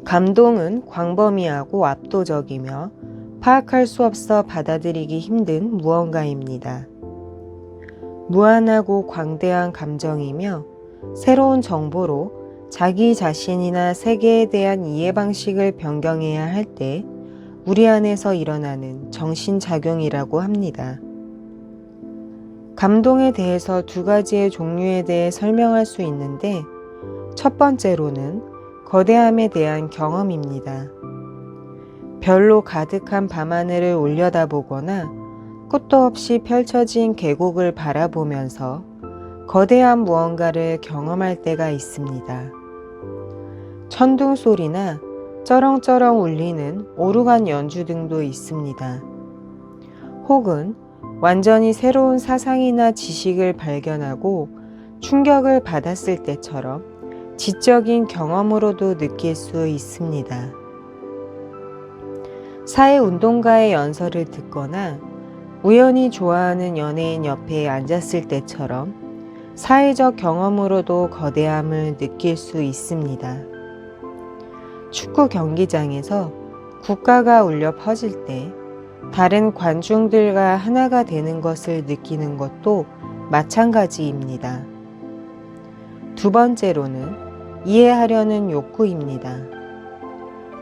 감동은 광범위하고 압도적이며 파악할 수 없어 받아들이기 힘든 무언가입니다. 무한하고 광대한 감정이며 새로운 정보로 자기 자신이나 세계에 대한 이해 방식을 변경해야 할 때 우리 안에서 일어나는 정신작용이라고 합니다. 감동에 대해서 두 가지의 종류에 대해 설명할 수 있는데 첫 번째로는 거대함에 대한 경험입니다. 별로 가득한 밤하늘을 올려다보거나 끝도 없이 펼쳐진 계곡을 바라보면서 거대한 무언가를 경험할 때가 있습니다. 천둥 소리나 쩌렁쩌렁 울리는 오르간 연주 등도 있습니다. 혹은 완전히 새로운 사상이나 지식을 발견하고 충격을 받았을 때처럼 지적인 경험으로도 느낄 수 있습니다. 사회운동가의 연설을 듣거나 우연히 좋아하는 연예인 옆에 앉았을 때처럼 사회적 경험으로도 거대함을 느낄 수 있습니다. 축구 경기장에서 국가가 울려 퍼질 때 다른 관중들과 하나가 되는 것을 느끼는 것도 마찬가지입니다. 두 번째로는 이해하려는 욕구입니다.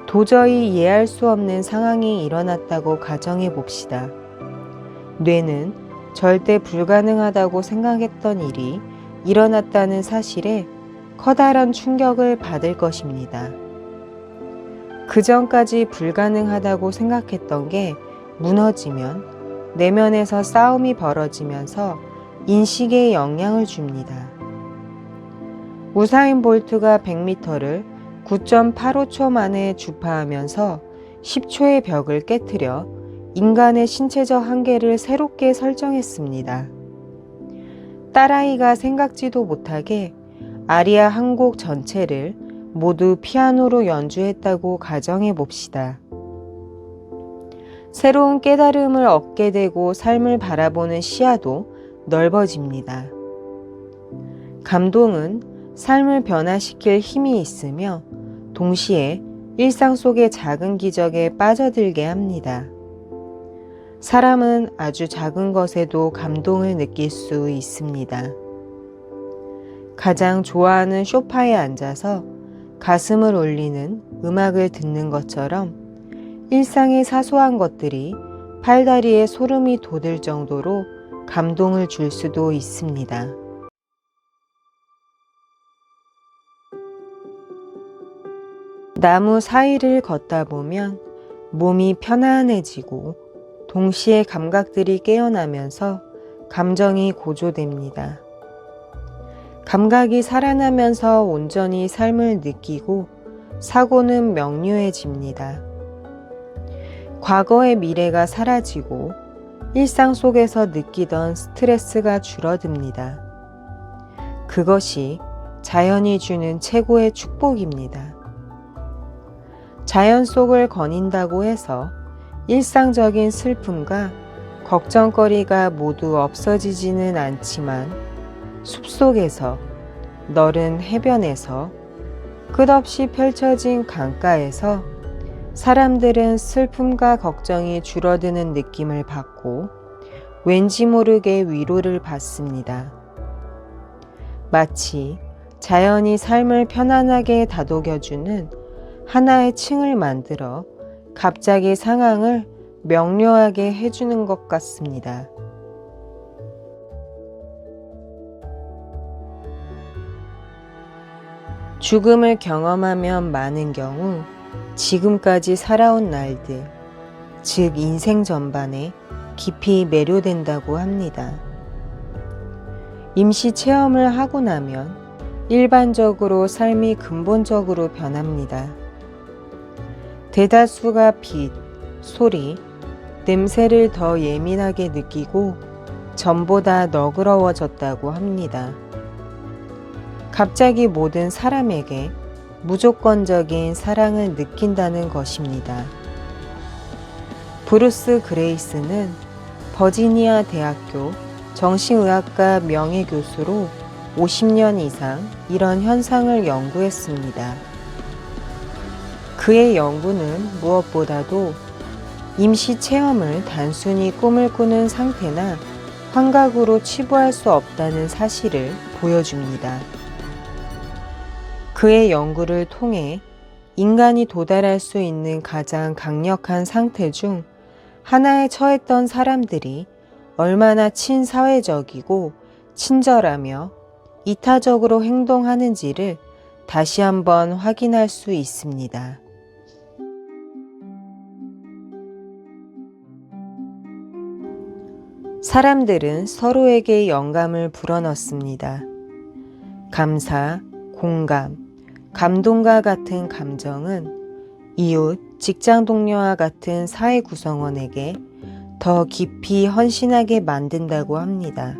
도저히 이해할 수 없는 상황이 일어났다고 가정해 봅시다. 뇌는 절대 불가능하다고 생각했던 일이 일어났다는 사실에 커다란 충격을 받을 것입니다. 그 전까지 불가능하다고 생각했던 게 무너지면 내면에서 싸움이 벌어지면서 인식에 영향을 줍니다. 우사인 볼트가 100m를 9.85초 만에 주파하면서 10초의 벽을 깨트려 인간의 신체적 한계를 새롭게 설정했습니다. 딸아이가 생각지도 못하게 아리아 한 곡 전체를 모두 피아노로 연주했다고 가정해 봅시다. 새로운 깨달음을 얻게 되고 삶을 바라보는 시야도 넓어집니다. 감동은 삶을 변화시킬 힘이 있으며 동시에 일상 속의 작은 기적에 빠져들게 합니다. 사람은 아주 작은 것에도 감동을 느낄 수 있습니다. 가장 좋아하는 소파에 앉아서 가슴을 울리는 음악을 듣는 것처럼 일상의 사소한 것들이 팔다리에 소름이 돋을 정도로 감동을 줄 수도 있습니다. 나무 사이를 걷다 보면 몸이 편안해지고 동시에 감각들이 깨어나면서 감정이 고조됩니다. 감각이 살아나면서 온전히 삶을 느끼고 사고는 명료해집니다. 과거의 미래가 사라지고 일상 속에서 느끼던 스트레스가 줄어듭니다. 그것이 자연이 주는 최고의 축복입니다. 자연 속을 거닌다고 해서 일상적인 슬픔과 걱정거리가 모두 없어지지는 않지만 숲속에서, 너른 해변에서, 끝없이 펼쳐진 강가에서 사람들은 슬픔과 걱정이 줄어드는 느낌을 받고 왠지 모르게 위로를 받습니다. 마치 자연이 삶을 편안하게 다독여주는 하나의 층을 만들어 갑자기 상황을 명료하게 해주는 것 같습니다. 죽음을 경험하면 많은 경우 지금까지 살아온 날들, 즉 인생 전반에 깊이 매료된다고 합니다. 임시 체험을 하고 나면 일반적으로 삶이 근본적으로 변합니다. 대다수가 빛, 소리, 냄새를 더 예민하게 느끼고 전보다 너그러워졌다고 합니다. 갑자기 모든 사람에게 무조건적인 사랑을 느낀다는 것입니다. 브루스 그레이스는 버지니아 대학교 정신의학과 명예교수로 50년 이상 이런 현상을 연구했습니다. 그의 연구는 무엇보다도 임시 체험을 단순히 꿈을 꾸는 상태나 환각으로 치부할 수 없다는 사실을 보여줍니다. 그의 연구를 통해 인간이 도달할 수 있는 가장 강력한 상태 중 하나에 처했던 사람들이 얼마나 친사회적이고 친절하며 이타적으로 행동하는지를 다시 한번 확인할 수 있습니다. 사람들은 서로에게 영감을 불어넣습니다. 감사, 공감, 감동과 같은 감정은 이웃, 직장 동료와 같은 사회 구성원에게 더 깊이 헌신하게 만든다고 합니다.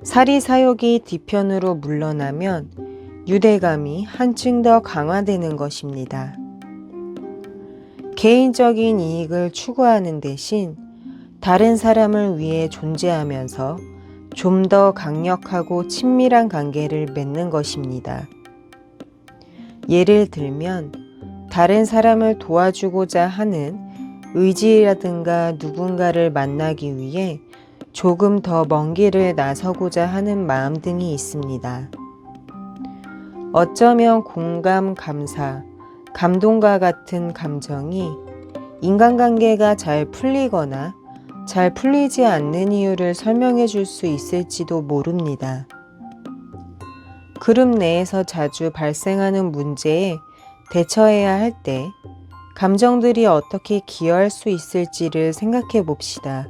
사리사욕이 뒤편으로 물러나면 유대감이 한층 더 강화되는 것입니다. 개인적인 이익을 추구하는 대신 다른 사람을 위해 존재하면서 좀 더 강력하고 친밀한 관계를 맺는 것입니다. 예를 들면 다른 사람을 도와주고자 하는 의지라든가 누군가를 만나기 위해 조금 더 먼 길을 나서고자 하는 마음 등이 있습니다. 어쩌면 공감, 감사, 감동과 같은 감정이 인간관계가 잘 풀리거나 잘 풀리지 않는 이유를 설명해 줄 수 있을지도 모릅니다. 그룹 내에서 자주 발생하는 문제에 대처해야 할 때 감정들이 어떻게 기여할 수 있을지를 생각해 봅시다.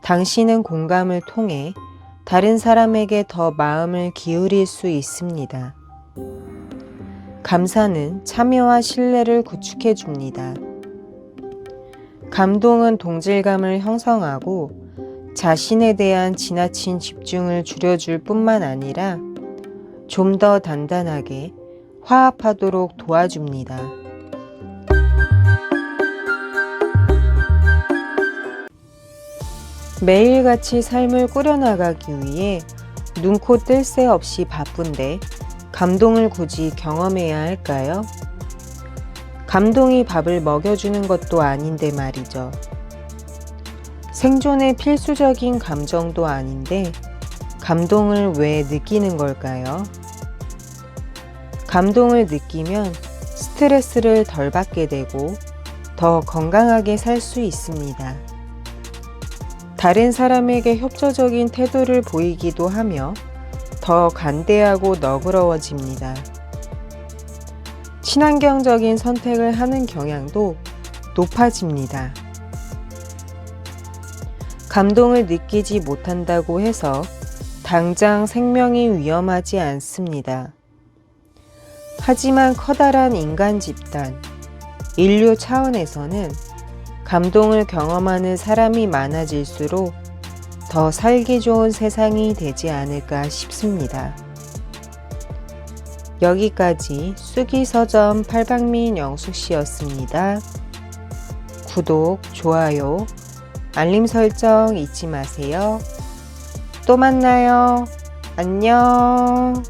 당신은 공감을 통해 다른 사람에게 더 마음을 기울일 수 있습니다. 감사는 참여와 신뢰를 구축해 줍니다. 감동은 동질감을 형성하고 자신에 대한 지나친 집중을 줄여줄 뿐만 아니라 좀 더 단단하게 화합하도록 도와줍니다. 매일같이 삶을 꾸려나가기 위해 눈코 뜰 새 없이 바쁜데 감동을 굳이 경험해야 할까요? 감동이 밥을 먹여주는 것도 아닌데 말이죠. 생존의 필수적인 감정도 아닌데 감동을 왜 느끼는 걸까요? 감동을 느끼면 스트레스를 덜 받게 되고 더 건강하게 살 수 있습니다. 다른 사람에게 협조적인 태도를 보이기도 하며 더 간대하고 너그러워집니다. 친환경적인 선택을 하는 경향도 높아집니다. 감동을 느끼지 못한다고 해서 당장 생명이 위험하지 않습니다. 하지만 커다란 인간 집단, 인류 차원에서는 감동을 경험하는 사람이 많아질수록 더 살기 좋은 세상이 되지 않을까 싶습니다. 여기까지 쑥이서점 팔방미인 영숙씨였습니다. 구독, 좋아요, 알림 설정 잊지 마세요. 또 만나요. 안녕.